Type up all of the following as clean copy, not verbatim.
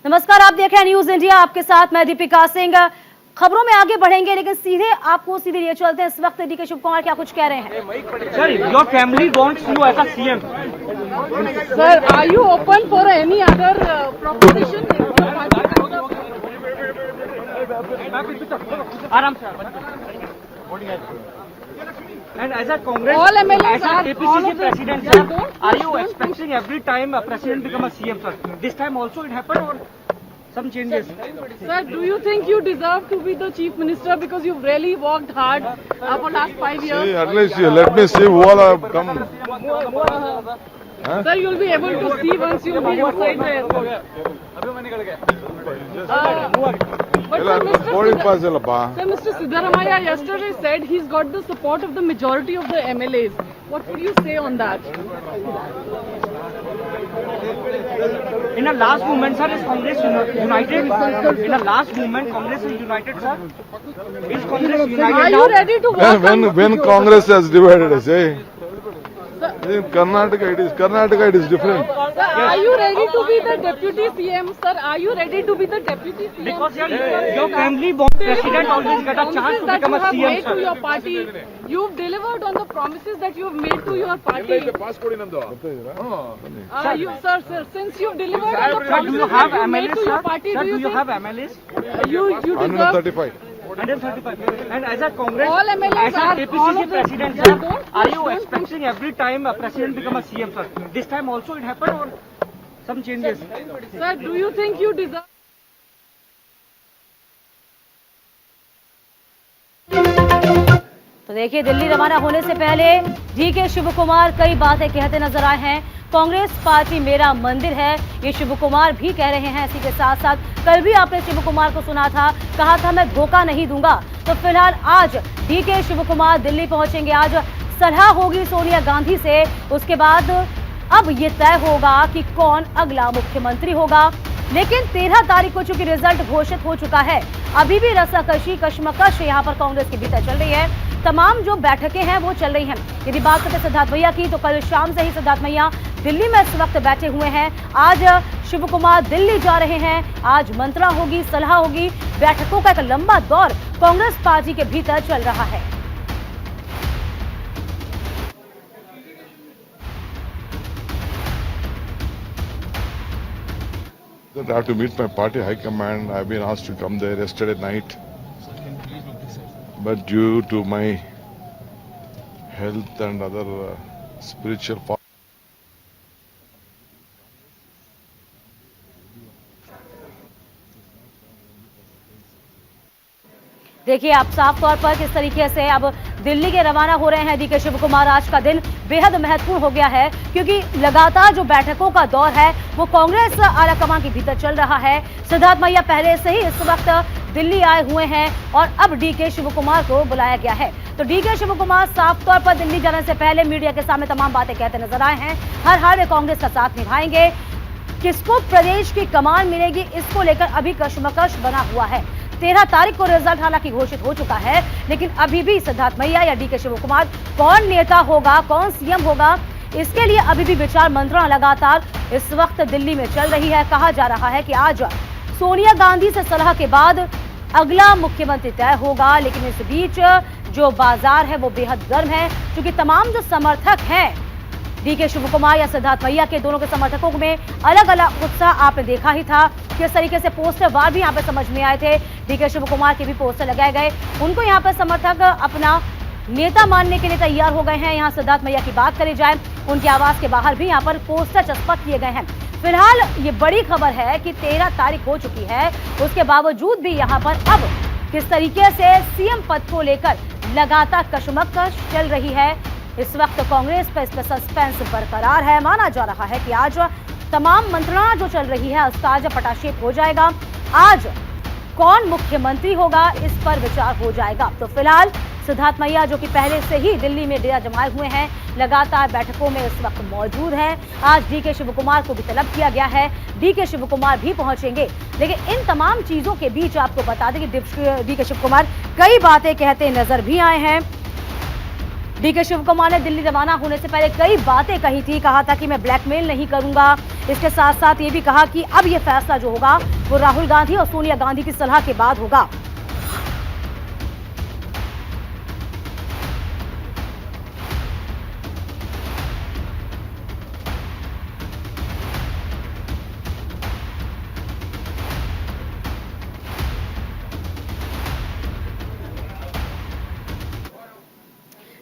नमस्कार, आप देख रहे हैं न्यूज इंडिया। आपके साथ मैं दीपिका सिंह। खबरों में आगे बढ़ेंगे, लेकिन सीधे लिए चलते हैं। इस वक्त डीके शिव कुमार क्या कुछ कह रहे हैं। Sir, your family wants you as a CM. Sir, are you open for any other proposition? आराम से। And as a Congress, all MLAs as a KPCC president, sir, are you expecting every time a president become a CM, sir? This time also it happened or some changes? Sir, do you think you deserve to be the chief minister because you've really worked hard for last 5 years? See, at least you let me see who all have come. Sir, you'll be able to see once you'll be inside there. But sir, Mr. Siddaramaiah yesterday said he's got the support of the majority of the MLAs. What would you say on that? In the last movement, sir, is Congress united? In the last movement, Congress is united, sir. Is Congress united Are now? you ready to work When Congress has divided, I say. In Karnataka it is different. Sir, are you ready to be the deputy CM? Sir, are you ready to be the deputy CM? Because your family wants president always get a chance to become a that you CM, have made sir. to your party. You've delivered on the promises that you have made to your party. Sir, since you've delivered on the Sir, do promises you have that you made MLAs, to your sir? party, Sir, do you have think MLAs? you deserve 135. 135. And as a Congress, All MLAs as a are- all KPCC of them- president, Yeah, sir, don't- are you don't- expecting every time a president become a CM, sir? This time also it happened or some changes? Sir, do you think you deserve? तो देखिए, दिल्ली रवाना होने से पहले DK Shiv Kumar कई बातें कहते नजर आए हैं। कांग्रेस पार्टी मेरा मंदिर है, ये शिव कुमार भी कह रहे हैं। इसी के साथ साथ कल भी आपने शिव कुमार को सुना था, कहा था मैं धोखा नहीं दूंगा। तो फिलहाल आज डीके शिव कुमार दिल्ली पहुंचेंगे। आज सलाह होगी सोनिया गांधी से। उसके बाद अब ये तय होगा कि कौन अगला मुख्यमंत्री होगा। लेकिन 13 तारीख को चूंकि रिजल्ट घोषित हो चुका है, अभी भी रस्साकशी कश्मकश यहाँ पर कांग्रेस के भीतर चल रही है। तमाम जो बैठकें हैं वो चल रही हैं। यदि बात करते सिद्धार्थ मैया की, तो कल शाम से ही सिद्धार्थ मैया दिल्ली में इस वक्त बैठे हुए हैं। आज शिव कुमार दिल्ली जा रहे हैं। आज मंत्रणा होगी, सलाह होगी। बैठकों का एक लंबा दौर कांग्रेस पार्टी के भीतर चल रहा है। I have to meet my party high command. I have been asked to come there yesterday night, but due to my health and other spiritual देखिए आप साफ तौर पर किस तरीके से अब दिल्ली के रवाना हो रहे हैं डीके शिव कुमार। आज का दिन बेहद महत्वपूर्ण हो गया है, क्योंकि लगातार जो बैठकों का दौर है वो कांग्रेस आलाकमान के भीतर चल रहा है। सिद्धार्थ मैया पहले से ही इस वक्त दिल्ली आए हुए हैं और अब डीके शिव कुमार को बुलाया गया है। तो डीके शिव कुमार साफ तौर पर दिल्ली जाने से पहले मीडिया के सामने तमाम बातें कहते नजर आए हैं। हर हाल में कांग्रेस का साथ निभाएंगे। किसको प्रदेश की कमान मिलेगी, इसको लेकर अभी कश्मकश बना हुआ है। 13 तारीख को रिजल्ट हालांकि घोषित हो चुका है, लेकिन अभी भी सिद्धार्थ मैया या डीके शिव कुमार कौन नेता होगा, कौन सीएम होगा, इसके लिए अभी भी विचार मंत्रणा लगातार इस वक्त दिल्ली में चल रही है। कहा जा रहा है कि आज सोनिया गांधी से सलाह के बाद अगला मुख्यमंत्री तय होगा। लेकिन इस बीच जो बाजार है वो बेहद गर्म है, क्योंकि तमाम जो समर्थक हैं डीके शिव कुमार या सिद्धार्थ मैया के, दोनों के समर्थकों में अलग अलग उत्साह आपने देखा ही था। किस तरीके से पोस्टर वार भी यहाँ पे समझ में आए थे। डीके शिव कुमार के भी पोस्टर लगाए गए, उनको यहाँ पर समर्थक अपना नेता मानने के लिए तैयार हो गए हैं। यहाँ सिद्धार्थ मैया की बात करी जाए, उनके आवास के बाहर भी यहाँ पर पोस्टर चस्पा किए गए हैं। फिलहाल ये बड़ी खबर है कि 13 तारीख हो चुकी है, उसके बावजूद भी यहाँ पर अब किस तरीके से सीएम पद को लेकर लगातार कशमकश चल रही है। इस वक्त कांग्रेस पर इसमें सस्पेंस बरकरार है। माना जा रहा है कि आज तमाम मंत्रणा जो चल रही है उसका आज पटाक्षेप हो जाएगा। आज कौन मुख्यमंत्री होगा, इस पर विचार हो जाएगा। तो फिलहाल सिद्धार्थ मैया जो कि पहले से ही दिल्ली में डेरा जमाए हुए हैं, लगातार बैठकों में इस वक्त मौजूद हैं। आज डीके शिव कुमार को भी तलब किया गया है, डीके शिव कुमार भी पहुंचेंगे। लेकिन इन तमाम चीजों के बीच आपको बता दें कि डीके शिव कुमार कई बातें कहते नजर भी आए हैं। डीके शिव कुमार ने दिल्ली रवाना होने से पहले कई बातें कही थी। कहा था कि मैं ब्लैकमेल नहीं करूंगा। इसके साथ साथ ये भी कहा कि अब ये फैसला जो होगा वो राहुल गांधी और सोनिया गांधी की सलाह के बाद होगा।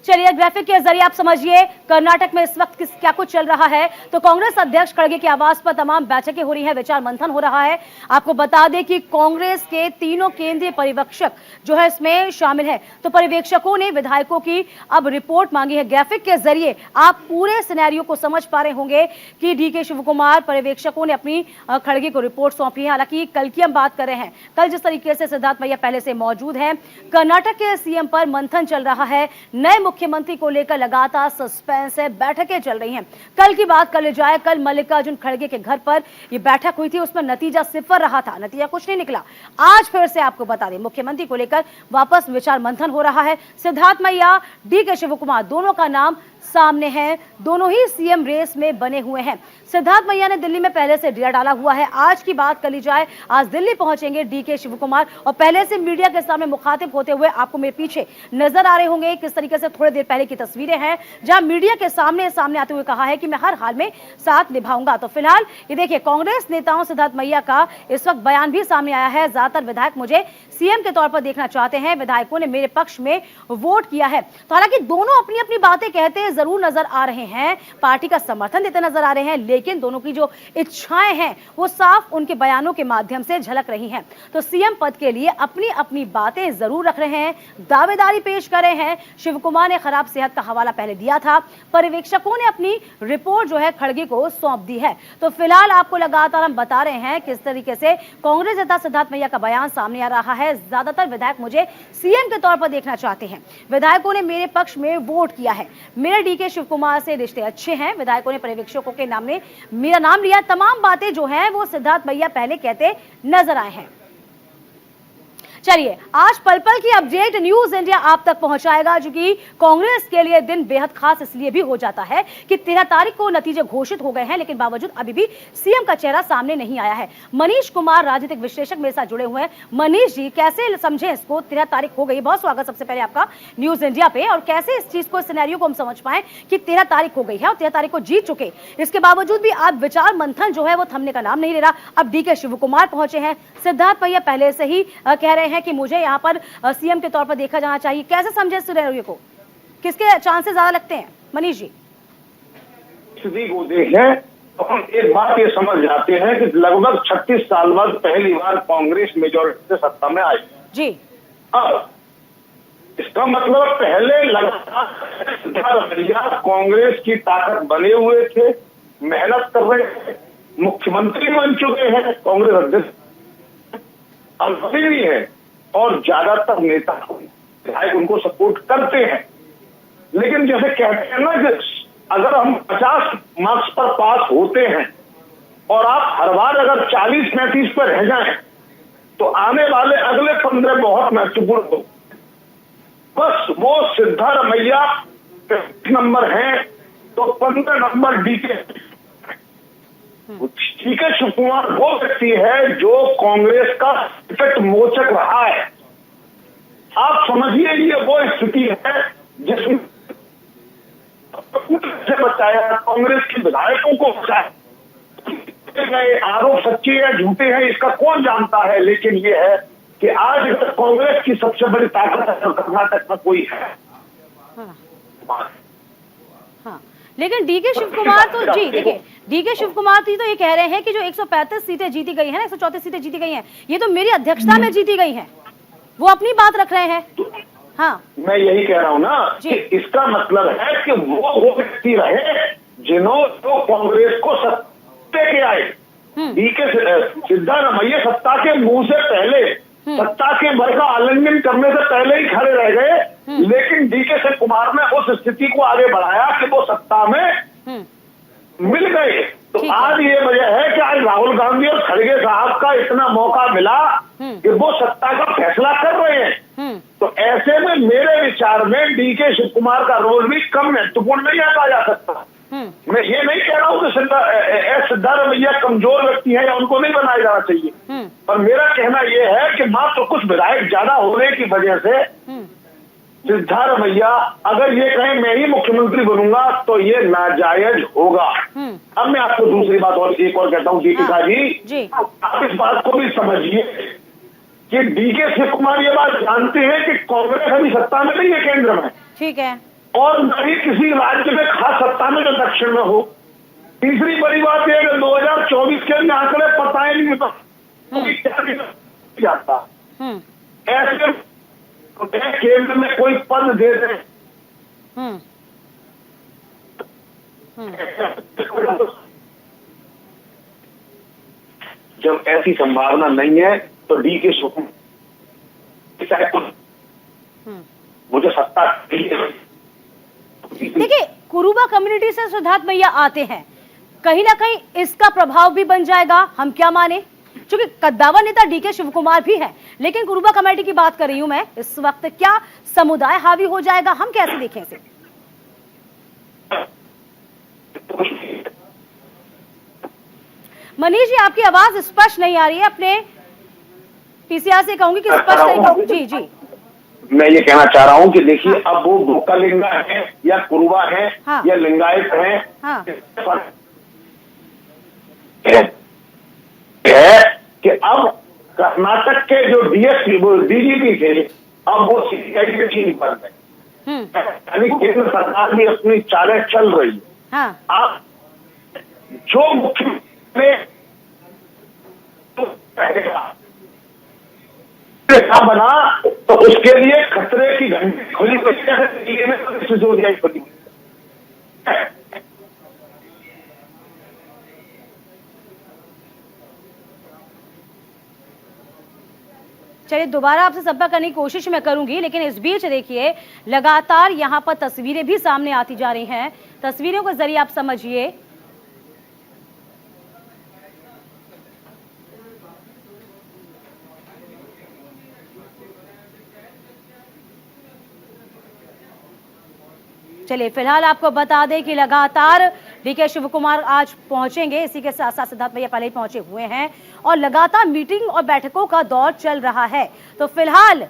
चलिए ग्राफिक के जरिए आप समझिए कर्नाटक में इस वक्त क्या कुछ चल रहा है। तो कांग्रेस अध्यक्ष खड़गे के आवास पर तमाम बैठकें हो रही हैं, विचार मंथन हो रहा है। आपको बता दें कि कांग्रेस के तीनों केंद्रीय पर्यवेक्षक जो है इसमें शामिल है। तो पर्यवेक्षकों ने विधायकों की अब रिपोर्ट मांगी है। ग्राफिक के जरिए आप पूरे सिनेरियो को समझ पा रहे होंगे कि डीके शिव कुमार पर्यवेक्षकों ने अपनी खड़गे को रिपोर्ट सौंपी है। हालांकि कल की हम बात कर रहे हैं, कल जिस तरीके से सिद्धार्थ मैया पहले से मौजूद है, कर्नाटक के सीएम पर मंथन चल रहा है। नए मुख्यमंत्री को लेकर लगातार सस्पेंस है, बैठकें चल रही हैं। कल की बात कर ले जाए, कल मल्लिकार्जुन खड़गे के घर पर यह बैठक हुई थी, उसमें नतीजा सिफर रहा था, नतीजा कुछ नहीं निकला। आज फिर से आपको बता दें, मुख्यमंत्री को लेकर वापस विचार मंथन हो रहा है। सिद्धार्थ मैया, डीके शिव कुमार, दोनों का नाम सामने है, दोनों ही सीएम रेस में बने हुए हैं। सिद्धार्थ मैया ने दिल्ली में पहले से डेरा डाला हुआ है। आज की बात कर ली जाए, आज दिल्ली पहुंचेंगे डीके शिव कुमार और पहले से मीडिया के सामने मुखातिब होते हुए आपको मेरे पीछे नजर आ रहे होंगे किस तरीके से थोड़ी देर पहले की तस्वीरें हैं, जहां मीडिया के सामने आते हुए कहा है कि मैं हर हाल में साथ निभाऊंगा। तो फिलहाल ये देखिए, कांग्रेस नेताओं सिद्धार्थ मैया का इस वक्त बयान भी सामने आया है। ज्यादातर विधायक मुझे सीएम के तौर पर देखना चाहते हैं, विधायकों ने मेरे पक्ष में वोट किया है। तो हालांकि दोनों अपनी अपनी बातें कहते जरूर नजर आ रहे हैं, पार्टी का समर्थन देते नजर आ रहे हैं, लेकिन दोनों की जो इच्छाएं हैं वो साफ उनके बयानों के माध्यम से झलक रही हैं। तो सीएम पद के लिए अपनी अपनी बातें जरूर रख रहे हैं, दावेदारी पेश कर रहे हैं। शिव कुमार ने खराब सेहत का हवाला पहले दिया था, पर्यवेक्षकों ने अपनी रिपोर्ट जो है खड़गे को सौंप दी है। तो फिलहाल आपको लगातार हम बता रहे हैं किस तरीके से कांग्रेस नेता सिद्धार्थ मैया का बयान सामने आ रहा है। ज्यादातर विधायक मुझे सीएम के तौर पर देखना चाहते हैं, विधायकों ने मेरे पक्ष में वोट किया है, मेरे डीके शिव कुमार से रिश्ते अच्छे हैं, विधायकों ने पर्यवेक्षकों के नाम में मेरा नाम लिया। तमाम बातें जो हैं वो सिद्धार्थ मैया पहले कहते नजर आए हैं। चलिए, आज पल पल की अपडेट न्यूज इंडिया आप तक पहुंचाएगा, जो कि कांग्रेस के लिए दिन बेहद खास इसलिए भी हो जाता है कि 13 तारीख को नतीजे घोषित हो गए हैं, लेकिन बावजूद अभी भी सीएम का चेहरा सामने नहीं आया है। मनीष कुमार राजनीतिक विश्लेषक मेरे साथ जुड़े हुए हैं। मनीष जी, कैसे समझे इसको? 13 तारीख हो गई, बहुत स्वागत सबसे पहले आपका न्यूज इंडिया पे। और कैसे इस चीज को, इस सिनेरियो को हम समझ पाए कि 13 तारीख हो गई है और 13 तारीख को जीत चुके, इसके बावजूद भी आज विचार मंथन जो है वो थमने का नाम नहीं ले रहा। अब डीके शिव कुमार पहुंचे हैं, सिद्धार्थ मैया पहले से ही कह रहे हैं कि मुझे यहाँ पर सीएम के तौर पर देखा जाना चाहिए। कैसे समझे इस सिनेरियो को, किसके चांसेस ज्यादा लगते हैं मनीष जी? स्थिति को देखें तो हम एक बात ये समझ जाते हैं कि लगभग 36 साल बाद पहली बार कांग्रेस मेजोरिटी से सत्ता में आई जी। अब इसका मतलब पहले लगातार कांग्रेस की ताकत बने हुए थे, मेहनत कर रहे थे, मुख्यमंत्री बन चुके हैं कांग्रेस अध्यक्ष, अभी भी है, और ज्यादातर नेता विधायक उनको सपोर्ट करते हैं। लेकिन जैसे कहते हैं ना कि अगर हम 50 मार्क्स पर पास होते हैं और आप हर बार अगर 40-35 पर रह जाएं तो आने वाले अगले 15 बहुत महत्वपूर्ण हो। बस वो सिद्धार्थ मैया नंबर है तो 15 नंबर डीके शिव कुमार वो व्यक्ति है जो कांग्रेस का टिकट मोचक रहा है। आप समझिए ये वो स्थिति है जिसमें से बचाया, कांग्रेस के विधायकों को बचाया। आरोप सच्चे या झूठे हैं इसका कौन जानता है, लेकिन ये है कि आज कांग्रेस की सबसे बड़ी ताकत कर्नाटक में कोई है। हाँ, लेकिन डीके शिव कुमार तो जी देखिए, डीके शिव कुमार तो ये कह रहे हैं कि जो 135 सीटें जीती गई हैं ना, 134 सीटें जीती गई हैं, ये तो मेरी अध्यक्षता में जीती गई हैं। वो अपनी बात रख रहे हैं। हाँ, मैं यही कह रहा हूँ ना कि इसका मतलब है कि वो व्यक्ति रहे जिन्होंने कांग्रेस को सत्ता के आए। डीके सिद्धार्थ मैया सत्ता के मुंह से पहले, सत्ता के बल का आलिंगन करने से पहले ही खड़े रह गए, लेकिन डीके शिव कुमार ने उस स्थिति को आगे बढ़ाया कि वो सत्ता में मिल गए। तो आज ये वजह है कि आज राहुल गांधी और खड़गे साहब का इतना मौका मिला कि वो सत्ता का फैसला कर रहे हैं। तो ऐसे में मेरे विचार में डीके शिव कुमार का रोल भी कम महत्वपूर्ण नहीं आता जा सकता। मैं ये नहीं कह रहा हूँ कि सिद्धारमैया कमजोर व्यक्ति है या उनको नहीं बनाया जाना चाहिए, पर मेरा कहना यह है कि मात्र कुछ विधायक ज्यादा होने की वजह से सिद्धारमैया अगर ये कहें मैं ही मुख्यमंत्री बनूंगा तो ये नाजायज होगा। अब मैं आपको दूसरी बात और एक और कहता हूँ दीपिका जी, आप इस बात को भी समझिए कि डीके शिव कुमार ये बात जानते हैं कि कांग्रेस अभी सत्ता में नहीं है केंद्र में, ठीक है, और न ही किसी राज्य में खास सत्ता में जो दक्षिण में हो। तीसरी बड़ी बात यह है 2024 के आंकड़े पता ही नहीं क्या जाता, ऐसे केंद्र में कोई पद दे दे जब ऐसी संभावना नहीं है तो डीके शिव मुझे सत्ता देखिए, कुरुबा कम्युनिटी से सिद्धार्थ मैया आते हैं, कहीं ना कहीं इसका प्रभाव भी बन जाएगा, हम क्या माने, क्योंकि कद्दावर नेता डीके शिव कुमार भी है, लेकिन कुरुबा कमेटी की बात कर रही हूं मैं इस वक्त, क्या समुदाय हावी हो जाएगा, हम कैसे देखें इसे? मनीष जी, आपकी आवाज स्पष्ट नहीं आ रही है, अपने पीसीआर से कहूंगी कि स्पष्ट नहीं। जी जी, मैं ये कहना चाह रहा हूँ कि देखिए, अब वो गोकालिंगा है या कुरुबा है या लिंगायत है कि अब कर्नाटक के जो डीजीपी थे अब वो सीबीआई के चीज बन गए, यानी केंद्र सरकार भी अपनी चालें चल रही है। अब जो मुख्यमंत्री बना तो उसके लिए खतरे की घंटी खुली खुली। चलिए, दोबारा आपसे संपर्क करने की कोशिश मैं करूंगी, लेकिन इस बीच देखिए लगातार यहां पर तस्वीरें भी सामने आती जा रही हैं, तस्वीरों के जरिए आप समझिए चलिए फिलहाल आपको बता दें कि लगातार डीके शिव कुमार आज पहुंचेंगे, इसी के साथ साथ सिद्धार्थ मैया पहले ही पहुंचे हुए हैं और लगातार मीटिंग और बैठकों का दौर चल रहा है। तो फिलहाल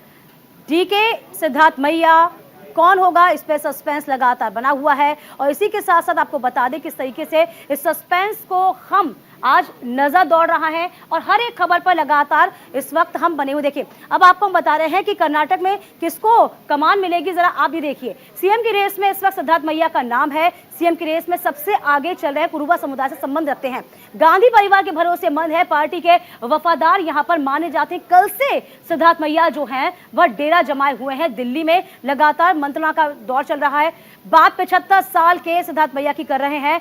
डीके सिद्धार्थ मैया कौन होगा, इस पे सस्पेंस लगातार बना हुआ है और इसी के साथ साथ आपको बता दें किस तरीके से इस सस्पेंस को हम आज नजर दौड़ रहा है और हर एक खबर पर लगातार इस वक्त हम बने हुए। देखिए, अब आपको हम बता रहे हैं कि कर्नाटक में किसको कमान मिलेगी, जरा आप भी देखिए। सीएम की रेस में इस वक्त सिद्धार्थ मैया का नाम है, सीएम की रेस में सबसे आगे चल रहे हैं, कुरुबा समुदाय से संबंध रखते हैं, गांधी परिवार के भरोसेमंद है, पार्टी के वफादार यहां पर माने जाते हैं। कल से सिद्धार्थ मैया जो हैं वह डेरा जमाए हुए हैं दिल्ली में, लगातार मंत्रणा का दौर चल रहा है। बात 75 साल के सिद्धार्थ मैया की कर रहे हैं,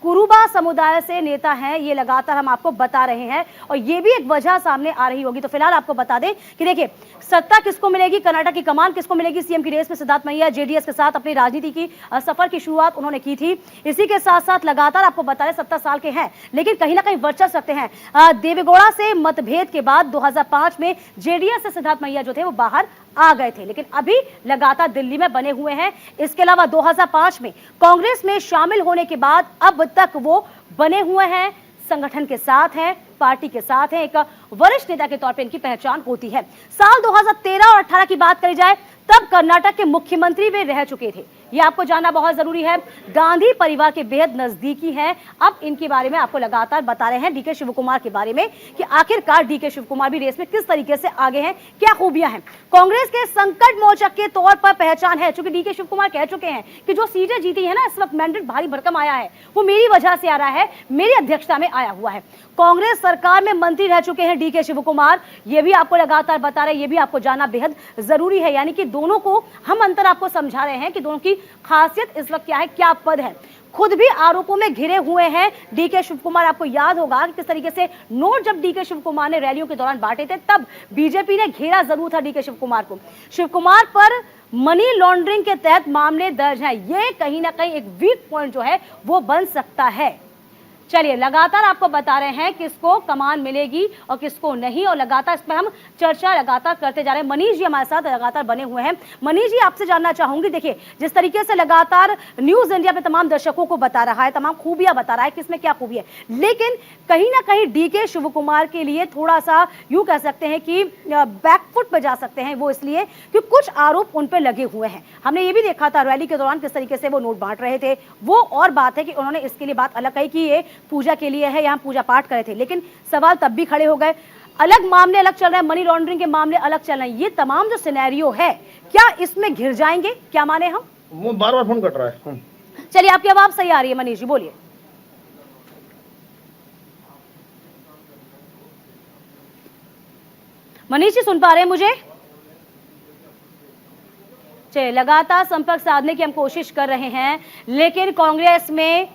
कुरुबा समुदाय से नेता हैं, ये लगातार हम आपको बता रहे हैं और ये भी एक वजह सामने आ रही होगी। तो फिलहाल आपको बता दें कि देखिए, सत्ता किसको मिलेगी, कर्नाटक की कमान किसको मिलेगी, सीएम की रेस में सिद्धार्थ मैया जेडीएस के साथ अपनी राजनीति की सफर की शुरुआत उन्होंने की थी। इसी के साथ साथ लगातार आपको बता रहे 70 साल के हैं, लेकिन कहीं ना कहीं वर्चस्व रखते हैं। देवेगौड़ा से मतभेद के बाद 2005 में जेडीएस से सिद्धार्थ मैया जो थे वो बाहर आ गए थे, लेकिन अभी लगातार दिल्ली में बने हुए हैं। इसके अलावा 2005 में कांग्रेस में शामिल होने के बाद अब तक वो बने हुए हैं, संगठन के साथ हैं, पार्टी के साथ हैं, एक वरिष्ठ नेता के तौर पे इनकी पहचान होती है। साल 2013 और 18 की बात करी जाए तब कर्नाटक के मुख्यमंत्री वे रह चुके थे, ये आपको जानना बहुत जरूरी है। गांधी परिवार के बेहद नजदीकी हैं। अब इनके बारे में आपको लगातार बता रहे हैं डीके शिव कुमार के बारे में कि आखिरकार डीके शिव कुमार भी रेस में किस तरीके से आगे हैं, क्या खूबियां हैं। कांग्रेस के संकट मोचक के तौर पर पहचान है, क्योंकि डीके शिव कुमार कह चुके हैं कि जो सीटें जीती है ना, इस वक्त मैंडेट भारी भरकम आया है, वो मेरी वजह से आ रहा है, मेरी अध्यक्षता में आया हुआ है। कांग्रेस सरकार में मंत्री रह चुके हैं डीके शिव कुमार, ये भी आपको लगातार बता रहे हैं, ये भी आपको जानना बेहद जरूरी है। यानी कि दोनों को हम अंतर आपको समझा रहे हैं कि दोनों की खासियत इस वक्त क्या है, क्या पद है। खुद भी आरोपों में घिरे हुए हैं डीके शिव कुमार। आपको याद होगा कि किस तरीके से नोट जब डीके शिव कुमार ने रैलियों के दौरान बांटे थे, तब बीजेपी ने घेरा जरूर था डीके शिव कुमार को। शिव कुमार पर मनी लॉन्ड्रिंग के तहत मामले दर्ज हैं, ये कहीं ना कहीं एक वीक पॉइंट जो है वो बन सकता है। चलिए, लगातार आपको बता रहे हैं किसको कमान मिलेगी और किसको नहीं, और लगातार इस पर हम चर्चा लगातार करते जा रहे हैं। मनीष जी हमारे साथ लगातार बने हुए हैं। मनीष जी, आपसे जानना चाहूंगी, देखिए जिस तरीके से लगातार न्यूज इंडिया पे तमाम दर्शकों को बता रहा है, तमाम खूबियां बता रहा है किसमें क्या खूबी है, लेकिन कहीं ना कहीं डीके शिव कुमार के लिए थोड़ा सा यूं कह सकते हैं कि बैकफुट पे जा सकते हैं वो, इसलिए कि कुछ आरोप उन पे लगे हुए हैं। हमने ये भी देखा था रैली के दौरान किस तरीके से वो नोट बांट रहे थे। वो और बात है कि उन्होंने इसके लिए बात अलग कही कि ये पूजा के लिए है, यहाँ पूजा पाठ करे थे, लेकिन सवाल तब भी खड़े हो गए। अलग मामले अलग चल रहे हैं, मनी लॉन्ड्रिंग के मामले अलग चल रहे हैं। ये तमाम जो सिनेरियो है, क्या इसमें घिर जाएंगे? क्या माने हम? वो बार-बार फोन कट रहा है। चलिए, आपकी आवाज सही आ रही है मनीष जी, बोलिए। मनीष जी सुन पा रहे हैं मुझे? चलिए, लगातार संपर्क साधने की हम कोशिश कर रहे हैं, लेकिन कांग्रेस में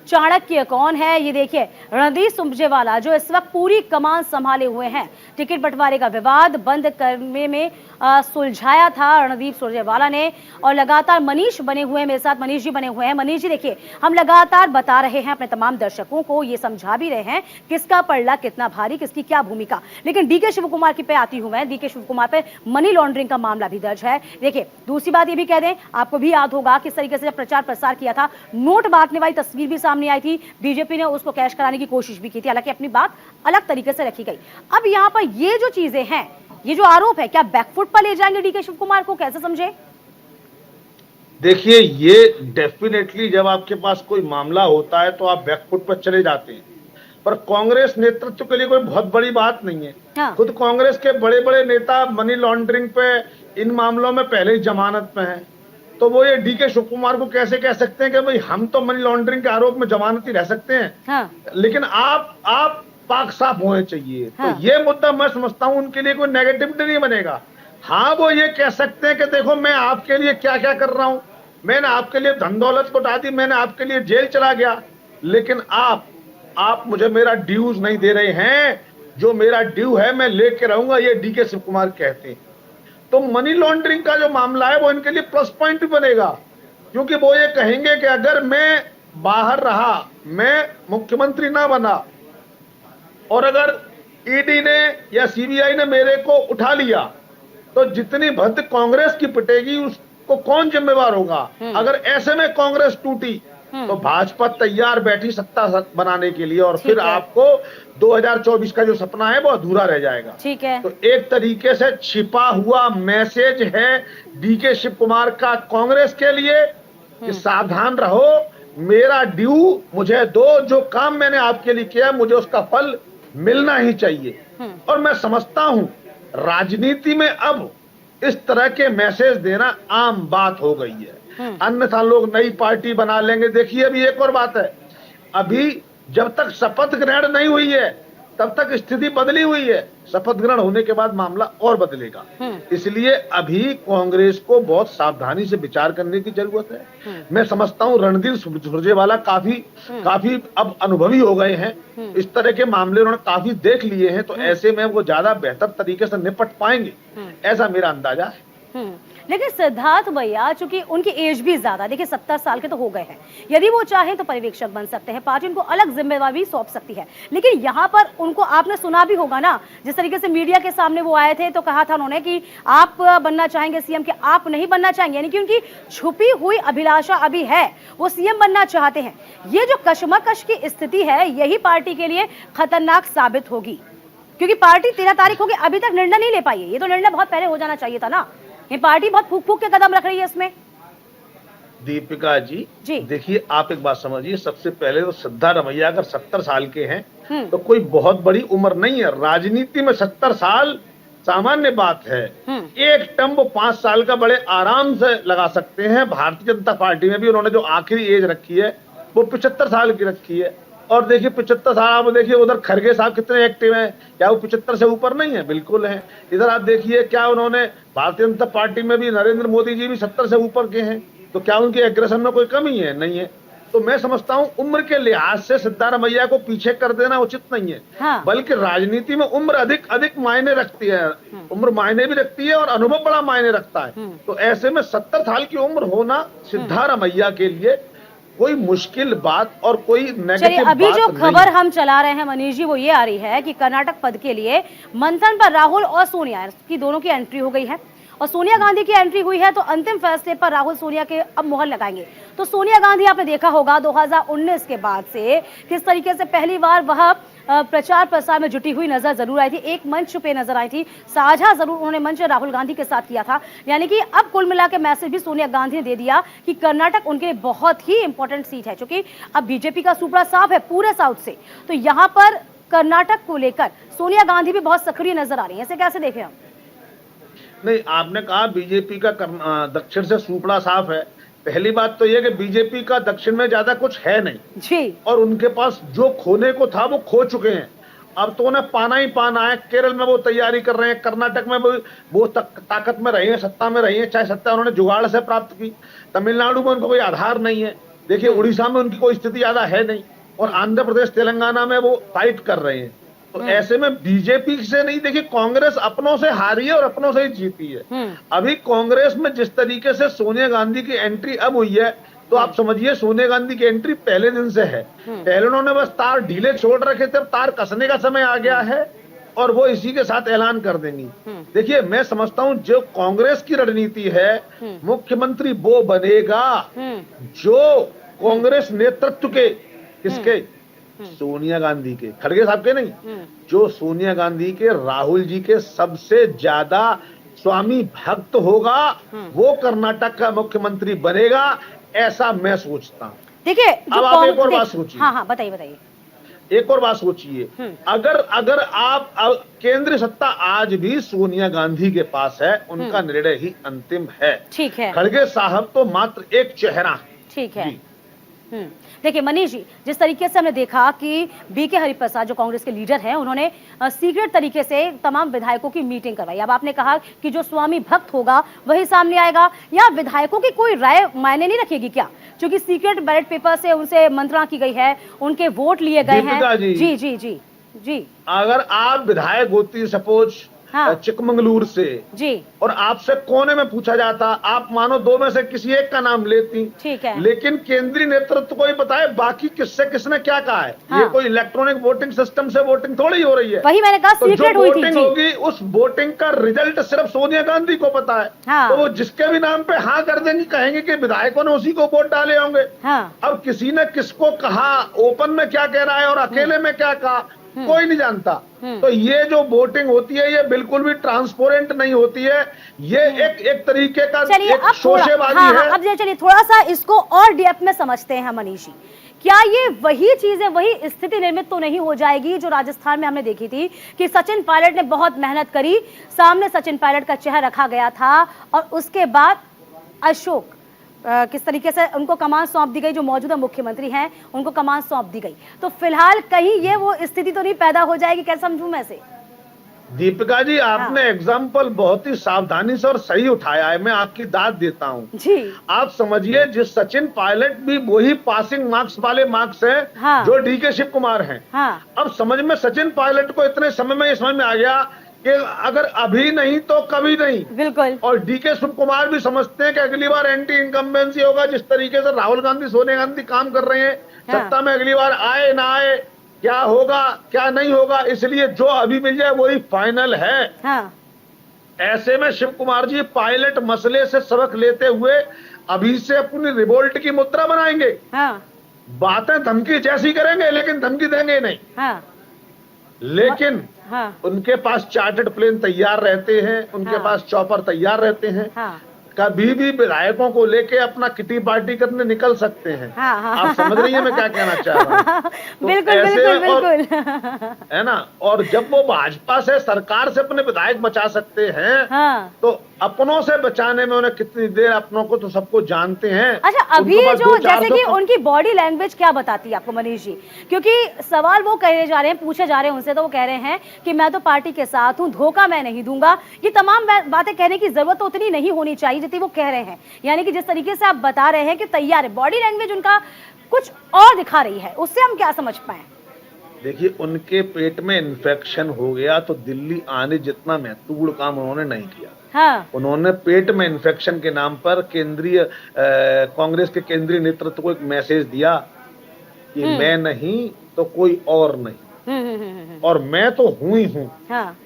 चाणक्य कौन है? ये देखिए, रणदीप सुरजेवाला जो इस वक्त पूरी कमान संभाले हुए हैं। टिकट बंटवारे का विवाद बंद करने में सुलझाया था रणदीप सुरजेवाला ने, और लगातार मनीष बने हुए हैं मेरे साथ। मनीष जी बने हुए हैं। मनीष जी देखिए, हम लगातार बता रहे हैं अपने तमाम दर्शकों को, ये समझा भी रहे हैं किसका पल्ला कितना भारी, किसकी क्या भूमिका, लेकिन डीके शिव कुमार की पे आती हूं मैं। डीके शिव कुमार पे मनी लॉन्ड्रिंग का मामला भी दर्ज है। देखिए, दूसरी बात ये भी कह दें, आपको भी याद होगा किस तरीके से जब प्रचार प्रसार किया था, नोट बांटने वाली तस्वीर भी सामने आई थी। बीजेपी ने उसको कैश कराने की कोशिश भी की थी, हालांकि अपनी बात अलग तरीके से रखी गई। अब यहाँ पर ये जो चीजें हैं, ये जो आरोप है, क्या बैकफुट पर ले जाएंगे डीके शिव कुमार को? कैसे समझे? देखिए, ये डेफिनेटली जब आपके पास कोई मामला होता है तो आप बैकफुट पर चले जाते हैं, पर कांग्रेस नेतृत्व के लिए कोई बहुत बड़ी बात नहीं है। हाँ। खुद कांग्रेस के बड़े बड़े नेता मनी लॉन्ड्रिंग पे, इन मामलों में पहले ही जमानत पे हैं, तो वो ये डीके शिव कुमार को कैसे कह सकते हैं कि भाई हम तो मनी लॉन्ड्रिंग के आरोप में जमानती रह सकते हैं। हाँ। लेकिन आप पाक साफ होने चाहिए। हाँ। तो ये मुद्दा मैं समझता हूं उनके लिए कोई नेगेटिविटी नहीं बनेगा। हाँ, वो ये कह सकते हैं कि देखो मैं आपके लिए क्या क्या कर रहा हूं, मैंने आपके लिए धन दौलत लौटा दी, मैंने आपके लिए जेल चला गया, लेकिन आप मुझे मेरा ड्यूज नहीं दे रहे हैं। जो मेरा ड्यू है मैं लेके रहूंगा, ये डीके शिव कुमार कहते हैं। तो मनी लॉन्ड्रिंग का जो मामला है वो इनके लिए प्लस पॉइंट भी बनेगा, क्योंकि वो ये कहेंगे कि अगर मैं बाहर रहा, मैं मुख्यमंत्री ना बना, और अगर ईडी ने या सीबीआई ने मेरे को उठा लिया, तो जितनी भद्द कांग्रेस की पिटेगी उसको कौन जिम्मेवार होगा? अगर ऐसे में कांग्रेस टूटी तो भाजपा तैयार बैठी सत्ता बनाने के लिए, और फिर आपको 2024 का जो सपना है वो अधूरा रह जाएगा। ठीक है। तो एक तरीके से छिपा हुआ मैसेज है डीके शिव कुमार का कांग्रेस के लिए कि सावधान रहो, मेरा ड्यू मुझे दो, जो काम मैंने आपके लिए किया मुझे उसका फल मिलना ही चाहिए। और मैं समझता हूं राजनीति में अब इस तरह के मैसेज देना आम बात हो गई है, अन्यथा लोग नई पार्टी बना लेंगे। देखिए, अभी एक और बात है, अभी जब तक शपथ ग्रहण नहीं हुई है तब तक स्थिति बदली हुई है, शपथ ग्रहण होने के बाद मामला और बदलेगा। इसलिए अभी कांग्रेस को बहुत सावधानी से विचार करने की जरूरत है। मैं समझता हूं रणदीप सुरजेवाला काफी अब अनुभवी हो गए हैं, इस तरह के मामले उन्होंने काफी देख लिए हैं, तो ऐसे में वो ज्यादा बेहतर तरीके से निपट पाएंगे, ऐसा मेरा अंदाजा है। लेकिन सिद्धार्थ भैया, चूंकि उनकी एज भी ज्यादा, देखिए 70 साल के तो हो गए हैं, यदि वो चाहें तो पर्यवेक्षक बन सकते हैं, पार्टी उनको अलग जिम्मेवारी भी सौंप सकती है। लेकिन यहाँ पर उनको, आपने सुना भी होगा ना, जिस तरीके से मीडिया के सामने वो आए थे तो कहा था उन्होंने कि आप बनना चाहेंगे सीएम, के आप नहीं बनना चाहेंगे, यानी कि उनकी छुपी हुई अभिलाषा अभी है, वो सीएम बनना चाहते हैं। ये जो कशमकश की स्थिति है, यही पार्टी के लिए खतरनाक साबित होगी, क्योंकि पार्टी 13 तारीख होगी, अभी तक निर्णय नहीं ले पाई है। ये तो निर्णय बहुत पहले हो जाना चाहिए था ना। ये पार्टी बहुत फूक फूक के कदम रख रही है इसमें। दीपिका जी, देखिए आप एक बात समझिए, सबसे पहले तो सिद्धारमैया अगर 70 साल के हैं तो कोई बहुत बड़ी उम्र नहीं है। राजनीति में 70 साल सामान्य बात है। एक टर्म वो 5 साल का बड़े आराम से लगा सकते हैं। भारतीय जनता पार्टी में भी उन्होंने जो आखिरी एज रखी है वो 75 साल की रखी है। और देखिए 75 साल, आप देखिए उधर खड़गे साहब कितने एक्टिव हैं, क्या वो 75 से ऊपर नहीं है? बिल्कुल हैं। इधर आप देखिए क्या उन्होंने, भारतीय जनता पार्टी में भी नरेंद्र मोदी जी भी 70 से ऊपर के हैं, तो क्या उनके एग्रेशन में कोई कमी है? नहीं है। तो मैं समझता हूं उम्र के लिहाज से सिद्धारमैया को पीछे कर देना उचित नहीं है। हाँ। बल्कि राजनीति में उम्र अधिक मायने रखती है, उम्र मायने भी रखती है और अनुभव बड़ा मायने रखता है। तो ऐसे में 70 साल की उम्र होना सिद्धारमैया के लिए कोई मुश्किल बात और कोई चलिए, नेगेटिव अभी बात जो नहीं खबर है। हम चला रहे हैं मनीष जी, वो ये आ रही है कि कर्नाटक पद के लिए मंथन पर राहुल और सोनिया की दोनों की एंट्री हो गई है और सोनिया गांधी की एंट्री हुई है, तो अंतिम फैसले पर राहुल सोनिया के अब मुहर लगाएंगे। तो सोनिया गांधी, आपने देखा होगा 2019 के बाद से किस तरीके से पहली बार वह प्रचार प्रसार में जुटी हुई नजर जरूर आई थी, एक मंच पे नजर आई थी, साझा जरूर उन्होंने मंच राहुल गांधी के साथ किया था। यानी कि अब कुल मिला के मैसेज भी सोनिया गांधी ने दे दिया कि कर्नाटक उनके लिए बहुत ही इंपॉर्टेंट सीट है, क्योंकि अब बीजेपी का सुपड़ा साफ है पूरे साउथ से। तो यहाँ पर कर्नाटक को लेकर सोनिया गांधी भी बहुत सक्रिय नजर आ रही है, इसे कैसे देखें हम? नहीं, आपने कहा बीजेपी का दक्षिण से सुपड़ा साफ है। पहली बात तो यह कि बीजेपी का दक्षिण में ज्यादा कुछ है नहीं जी, और उनके पास जो खोने को था वो खो चुके हैं। अब तो उन्हें पाना ही पाना है। केरल में वो तैयारी कर रहे हैं, कर्नाटक में वो ताकत में रहे हैं, सत्ता में रहे हैं, चाहे सत्ता उन्होंने जुगाड़ से प्राप्त की। तमिलनाडु में उनको कोई आधार नहीं है। देखिए, उड़ीसा में उनकी कोई स्थिति ज्यादा है नहीं और आंध्र प्रदेश तेलंगाना में वो फाइट कर रहे हैं। तो ऐसे में बीजेपी से नहीं, देखिए कांग्रेस अपनों से हारी है और अपनों से ही जीती है। अभी कांग्रेस में जिस तरीके से सोनिया गांधी की एंट्री अब हुई है, तो आप समझिए सोनिया गांधी की एंट्री पहले दिन से है। पहले उन्होंने बस तार ढीले छोड़ रखे थे, अब तार कसने का समय आ गया है और वो इसी के साथ ऐलान कर देंगी। देखिए, मैं समझता हूं जो कांग्रेस की रणनीति है, मुख्यमंत्री वो बनेगा जो कांग्रेस नेतृत्व के, किसके? सोनिया गांधी के, खड़गे साहब के नहीं, जो सोनिया गांधी के, राहुल जी के सबसे ज्यादा स्वामी भक्त होगा, वो कर्नाटक का मुख्यमंत्री बनेगा, ऐसा मैं सोचता हूं। देखिए, अब आप एक और बात सोचिए। हाँ, बताइए बताइए। एक और बात सोचिए, अगर आप केंद्रीय सत्ता आज भी सोनिया गांधी के पास है, उनका निर्णय ही अंतिम है। ठीक है, खड़गे साहब तो मात्र एक चेहरा है। ठीक है। देखिए मनीष जी, जिस तरीके से हमने देखा कि बीके हरिप्रसाद जो कांग्रेस के लीडर हैं, उन्होंने सीक्रेट तरीके से तमाम विधायकों की मीटिंग करवाई। अब आपने कहा कि जो स्वामी भक्त होगा वही सामने आएगा, या विधायकों की कोई राय मायने नहीं रखेगी क्या? क्योंकि सीक्रेट बैलेट पेपर से उनसे मंत्रणा की गई है, उनके वोट लिए गए हैं। जी जी जी जी। अगर आप विधायक होती, सपोज चिकमंगलूर से जी, और आपसे कोने में पूछा जाता, आप मानो दो में से किसी एक का नाम लेती, ठीक है, लेकिन केंद्रीय नेतृत्व को ही बताए बाकी किससे किसने क्या कहा है। ये कोई इलेक्ट्रॉनिक वोटिंग सिस्टम से वोटिंग थोड़ी हो रही है। वही मैंने कहा, तो सीक्रेट जो हुई थी। वोटिंग होगी उस वोटिंग का रिजल्ट सिर्फ सोनिया गांधी को पता है। तो वो जिसके भी नाम पे हाँ कर देंगी, कहेंगे कि विधायकों ने उसी को वोट डाले होंगे। अब किसी ने किसको कहा, ओपन में क्या कह रहा है और अकेले में क्या कहा, कोई नहीं जानता। तो ये जो वोटिंग होती है, ये बिल्कुल भी ट्रांसपेरेंट नहीं होती है। ये एक तरीके का एक शोषेबाजी है। अब चलिए थोड़ा सा इसको और डेप्थ में समझते हैं मनीष जी। क्या ये वही चीज है, वही स्थिति निर्मित तो नहीं हो जाएगी जो राजस्थान में हमने देखी थी कि सचिन पायलट ने बहुत मेहनत करी, सामने सचिन पायलट का चेहरा रखा गया था और उसके बाद अशोक किस तरीके से उनको कमान सौंप दी गई, जो मौजूदा मुख्यमंत्री हैं उनको कमान सौंप दी गई। तो फिलहाल कहीं ये वो स्थिति तो नहीं पैदा हो जाएगी, कैसे समझूं मैं से? दीपिका जी, आपने एग्जाम्पल बहुत ही सावधानी से और सही उठाया है, मैं आपकी दाद देता हूँ जी। आप समझिए, जिस सचिन पायलट भी वही पासिंग मार्क्स वाले मार्क्स हैं जो डीके शिव कुमार हैं। अब समझ में सचिन पायलट को इतने समय में ये समझ में आ गया कि अगर अभी नहीं तो कभी नहीं। बिल्कुल। और डीके शिव कुमार भी समझते हैं कि अगली बार एंटी इनकम्बेंसी होगा। जिस तरीके से राहुल गांधी, सोनिया गांधी काम कर रहे हैं, सत्ता में अगली बार आए ना आए, क्या होगा क्या नहीं होगा, इसलिए जो अभी मिल जाए वही फाइनल है। ऐसे में शिव कुमार जी पायलट मसले से सबक लेते हुए अभी से अपनी रिवोल्ट की मुद्रा बनाएंगे। बातें धमकी जैसी करेंगे, लेकिन धमकी देंगे नहीं। लेकिन उनके पास चार्टर्ड प्लेन तैयार रहते हैं, उनके पास चॉपर तैयार रहते हैं। कभी भी विधायकों को लेके अपना किटी पार्टी करने निकल सकते हैं। आप समझ रही हैं मैं क्या कहना चाह रहा हूँ? तो बिल्कुल बिल्कुल है ना। और जब वो भाजपा से, सरकार से अपने विधायक बचा सकते हैं, तो अपनों से बचाने में उन्हें कितनी देर, अपनों को तो सबको जानते हैं। अच्छा, अभी जो जैसे कि उनकी बॉडी लैंग्वेज क्या बताती है आपको मनीष जी? क्योंकि सवाल वो कहे जा रहे हैं, पूछे जा रहे हैं उनसे, तो वो कह रहे हैं कि मैं तो पार्टी के साथ हूँ, धोखा मैं नहीं दूंगा। ये तमाम बातें कहने की जरूरत तो उतनी नहीं होनी चाहिए जितनी वो कह रहे हैं। यानी कि जिस तरीके से आप बता रहे हैं कि तैयार है, बॉडी लैंग्वेज उनका कुछ और दिखा रही है, उससे हम क्या समझ पाए? देखिए, उनके पेट में इन्फेक्शन हो गया तो दिल्ली आने जितना महत्वपूर्ण काम उन्होंने नहीं किया। हाँ। उन्होंने पेट में इन्फेक्शन के नाम पर कांग्रेस के केंद्रीय नेतृत्व को एक मैसेज दिया कि मैं नहीं तो कोई और नहीं, और मैं तो हूं ही हूं। हाँ।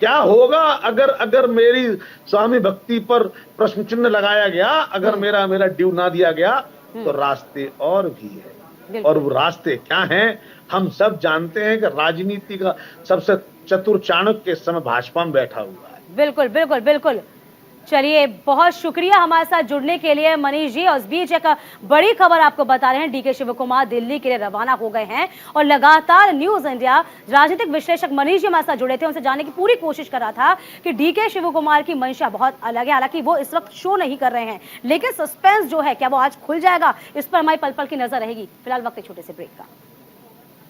क्या होगा अगर मेरी स्वामी भक्ति पर प्रश्न चिन्ह लगाया गया, अगर मेरा ड्यू ना दिया गया, तो रास्ते और भी है। और वो रास्ते क्या हैं हम सब जानते हैं कि राजनीति का सबसे चतुर चाणक्य इस समय भाजपा में बैठा हुआ है। बिल्कुल बिल्कुल बिल्कुल। चलिए, बहुत शुक्रिया हमारे साथ जुड़ने के लिए मनीष जी। और इस बीच एक बड़ी खबर आपको बता रहे हैं, डीके शिव कुमार दिल्ली के लिए रवाना हो गए हैं और लगातार न्यूज इंडिया राजनीतिक विश्लेषक मनीष जी हमारे साथ जुड़े थे, उनसे जानने की पूरी कोशिश कर रहा था कि डीके शिव कुमार की मंशा बहुत अलग है। हालांकि वो इस वक्त शो नहीं कर रहे हैं, लेकिन सस्पेंस जो है क्या वो आज खुल जाएगा, इस पर हमारी पल पल की नजर रहेगी। फिलहाल वक्त एक छोटे से ब्रेक का।